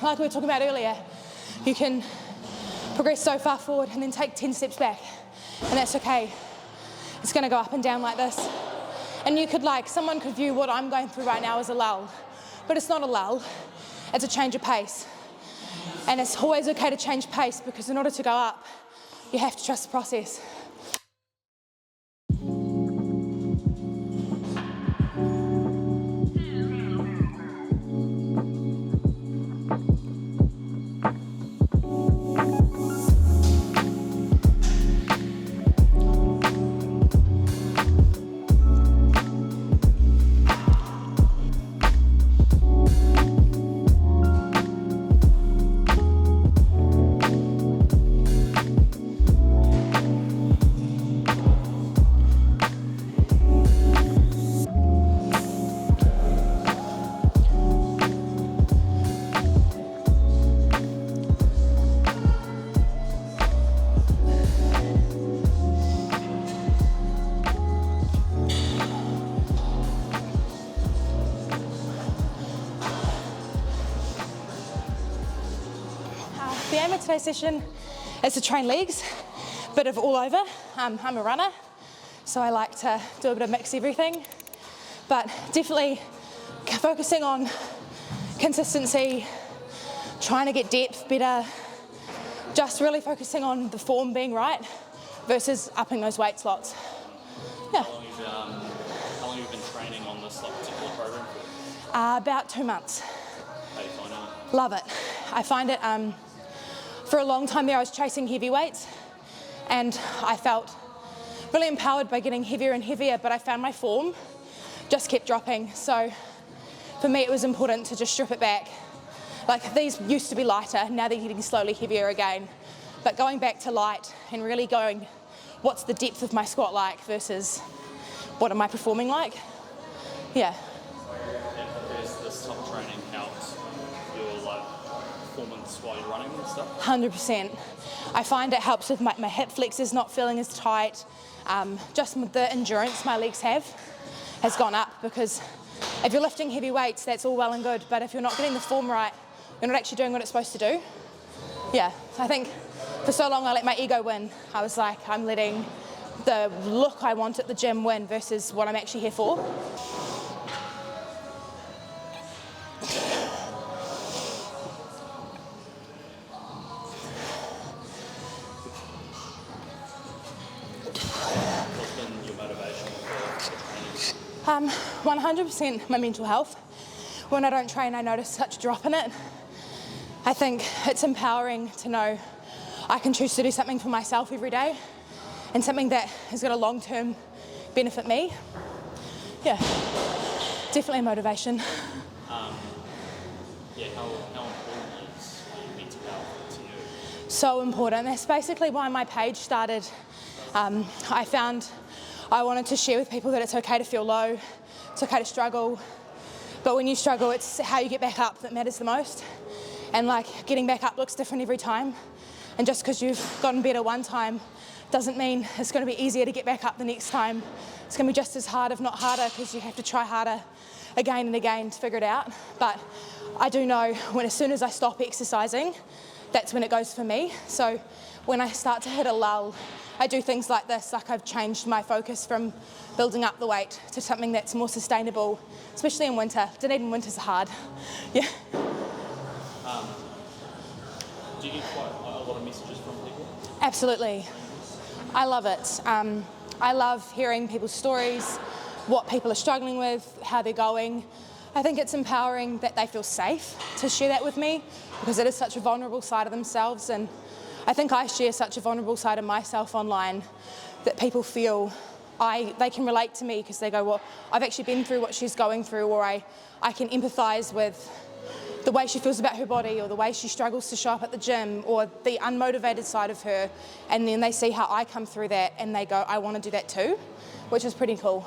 like we were talking about earlier, you can progress so far forward and then take 10 steps back, and that's okay. It's going to go up and down like this. And you could someone could view what I'm going through right now as a lull, but it's not a lull, it's a change of pace. And it's always okay to change pace, because in order to go up, you have to trust the process. The aim of today's session is to train legs, bit of all over. I'm a runner, so I like to do a bit of mix everything, but definitely focusing on consistency, trying to get depth better, just really focusing on the form being right versus upping those weight slots. Yeah. How long have you been training on this particular program for? About 2 months. How do you find it? Love it. I find it, for a long time there I was chasing heavy weights, and I felt really empowered by getting heavier and heavier, but I found my form just kept dropping. So for me it was important to just strip it back. These used to be lighter, now they're getting slowly heavier again. But going back to light and really going, what's the depth of my squat like versus what am I performing like? Yeah. Has this type of training helped your performance while you're running and stuff? 100%. I find it helps with my hip flexors not feeling as tight. Just with the endurance my legs has gone up, because if you're lifting heavy weights, that's all well and good, but if you're not getting the form right, you're not actually doing what it's supposed to do. Yeah, I think for so long I let my ego win. I was like, I'm letting the look I want at the gym win versus what I'm actually here for. What's been your motivation for training? 100% my mental health. When I don't train, I notice such a drop in it. I think it's empowering to know I can choose to do something for myself every day, and something that has got a long-term benefit me. Yeah, definitely a motivation. Yeah, how important is mental health to you? So important. That's basically why my page started. I found I wanted to share with people that it's okay to feel low, it's okay to struggle, but when you struggle, it's how you get back up that matters the most. And getting back up looks different every time. And just because you've gotten better one time doesn't mean it's going to be easier to get back up the next time. It's going to be just as hard, if not harder, because you have to try harder again and again to figure it out. But I do know as soon as I stop exercising, that's when it goes for me. So when I start to hit a lull, I do things like this, I've changed my focus from building up the weight to something that's more sustainable, especially in winter. Dunedin winters are hard. Yeah. Do you get quite a lot of messages from people? Absolutely. I love it. I love hearing people's stories, what people are struggling with, how they're going. I think it's empowering that they feel safe to share that with me, because it is such a vulnerable side of themselves, and I think I share such a vulnerable side of myself online that people feel they can relate to me, because they go, well, I've actually been through what she's going through, or I can empathise with the way she feels about her body, or the way she struggles to show up at the gym, or the unmotivated side of her, and then they see how I come through that and they go, I want to do that too, which is pretty cool.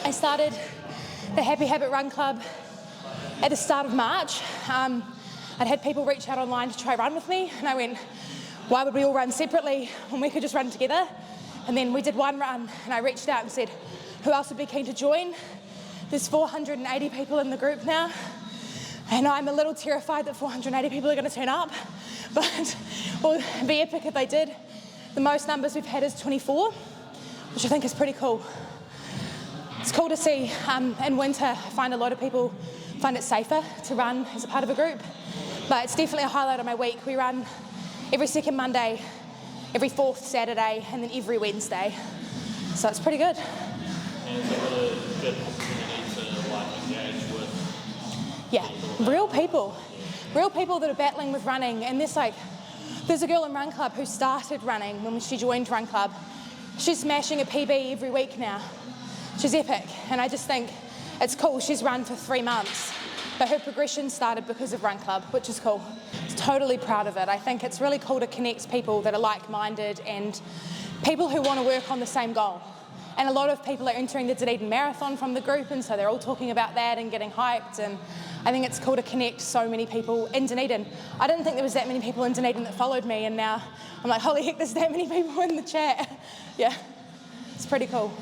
I started the Happy Habit Run Club at the start of March. I'd had people reach out online to try run with me, and I went, why would we all run separately when we could just run together? And then we did one run, and I reached out and said, who else would be keen to join? There's 480 people in the group now, and I'm a little terrified that 480 people are going to turn up, but well, it'd be epic if they did. The most numbers we've had is 24, which I think is pretty cool. It's cool to see in winter. I find a lot of people find it safer to run as a part of a group, but it's definitely a highlight of my week. We run every second Monday, every fourth Saturday, and then every Wednesday, so it's pretty good. And it's a really good opportunity to engage with real people that are battling with running. And there's a girl in Run Club who started running when she joined Run Club. She's smashing a PB every week now. She's epic, and I just think it's cool. She's run for 3 months, but her progression started because of Run Club, which is cool. I'm totally proud of it. I think it's really cool to connect people that are like-minded and people who want to work on the same goal. And a lot of people are entering the Dunedin Marathon from the group, and so they're all talking about that and getting hyped, and I think it's cool to connect so many people in Dunedin. I didn't think there was that many people in Dunedin that followed me, and now I'm like, holy heck, there's that many people in the chat. Yeah, it's pretty cool.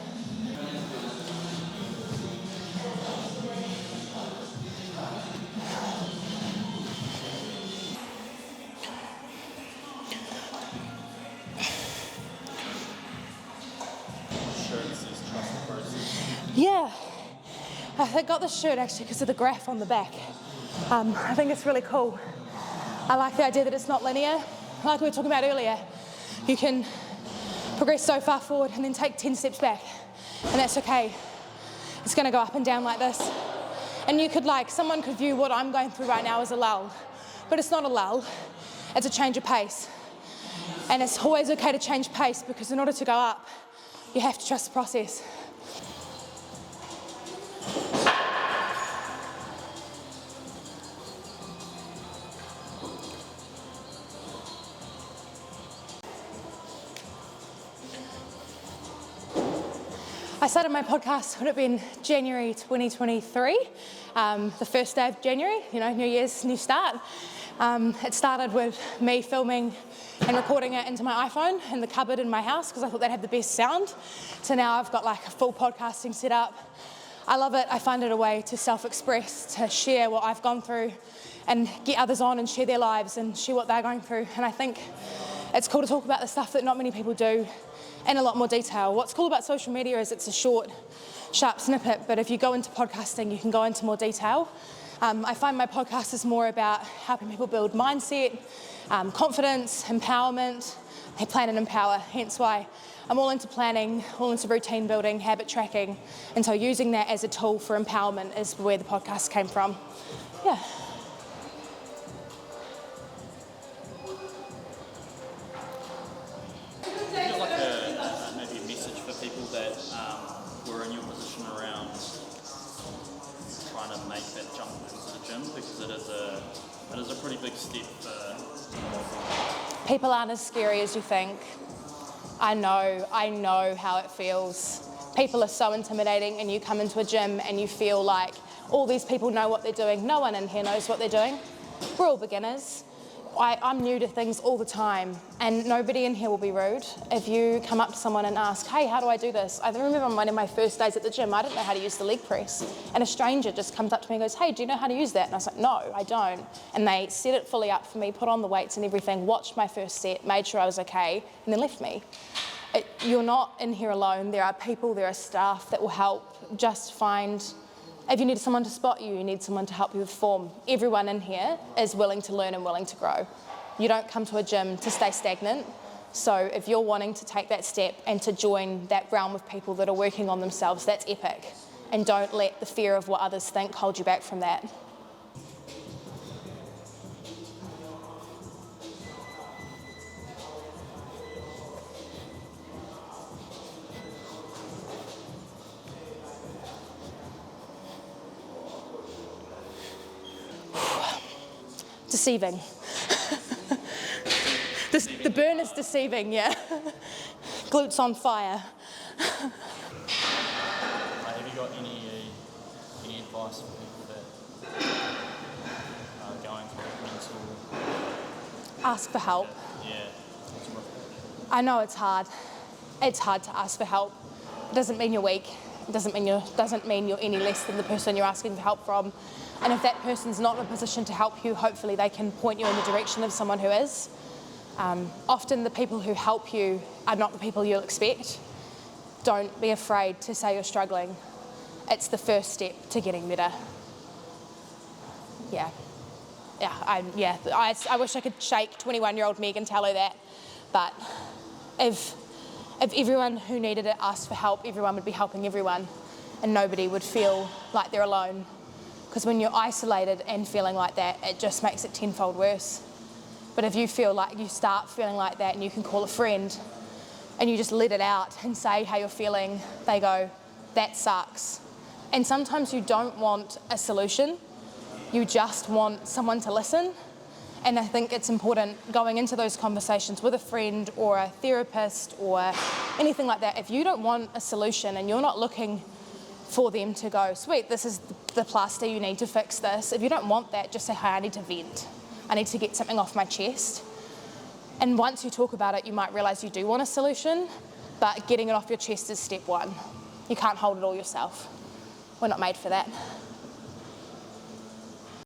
Yeah, I got this shirt actually because of the graph on the back. I think it's really cool. I like the idea that it's not linear. Like we were talking about earlier, you can progress so far forward and then take 10 steps back, and that's okay. It's going to go up and down like this. And someone could view what I'm going through right now as a lull, but it's not a lull, it's a change of pace. And it's always okay to change pace, because in order to go up, you have to trust the process. I started my podcast, would have been January 2023, the first day of January, New Year's, new start. It started with me filming and recording it into my iPhone in the cupboard in my house because I thought they'd have the best sound. So now I've got a full podcasting setup. I love it. I find it a way to self-express, to share what I've gone through and get others on and share their lives and share what they're going through. And I think it's cool to talk about the stuff that not many people do in a lot more detail. What's cool about social media is it's a short, sharp snippet, but if you go into podcasting, you can go into more detail. I find my podcast is more about helping people build mindset, confidence, empowerment. They plan and empower, hence why I'm all into planning, all into routine building, habit tracking, and so using that as a tool for empowerment is where the podcast came from. Yeah. People that were in your position around trying to make that jump into the gym, because it is a pretty big step for people aren't as scary as you think. I know how it feels. People are so intimidating, and you come into a gym and you feel like all these people know what they're doing. No one in here knows what they're doing. We're all beginners. I'm new to things all the time, and nobody in here will be rude. If you come up to someone and ask, hey, how do I do this? I remember on one of my first days at the gym, I didn't know how to use the leg press, and a stranger just comes up to me and goes, hey, do you know how to use that? And I was like, no, I don't. And they set it fully up for me, put on the weights and everything, watched my first set, made sure I was okay, and then left me. You're not in here alone. There are people, there are staff that will help. Just find, if you need someone to spot you, you need someone to help you with form. Everyone in here is willing to learn and willing to grow. You don't come to a gym to stay stagnant. So if you're wanting to take that step and to join that realm of people that are working on themselves, that's epic. And don't let the fear of what others think hold you back from that. Deceiving. The burn is deceiving, yeah. Glutes on fire. Have you got any advice for people that are going through mental? Ask for help. Yeah. I know it's hard. It's hard to ask for help. It doesn't mean you're weak. It doesn't mean you're any less than the person you're asking for help from. And if that person's not in a position to help you, hopefully they can point you in the direction of someone who is. Often the people who help you are not the people you'll expect. Don't be afraid to say you're struggling. It's the first step to getting better. I wish I could shake 21-year-old Meg and tell her that, but if everyone who needed it asked for help, everyone would be helping everyone, and nobody would feel like they're alone. Because when you're isolated and feeling like that, it just makes it tenfold worse. But if you feel like you start feeling like that and you can call a friend and you just let it out and say how you're feeling, they go, that sucks. And sometimes you don't want a solution, you just want someone to listen. And I think it's important going into those conversations with a friend or a therapist or anything like that. If you don't want a solution and you're not looking for them to go, sweet, this is the plaster, you need to fix this. If you don't want that, just say, hey, I need to vent. I need to get something off my chest. And once you talk about it, you might realise you do want a solution, but getting it off your chest is step one. You can't hold it all yourself. We're not made for that.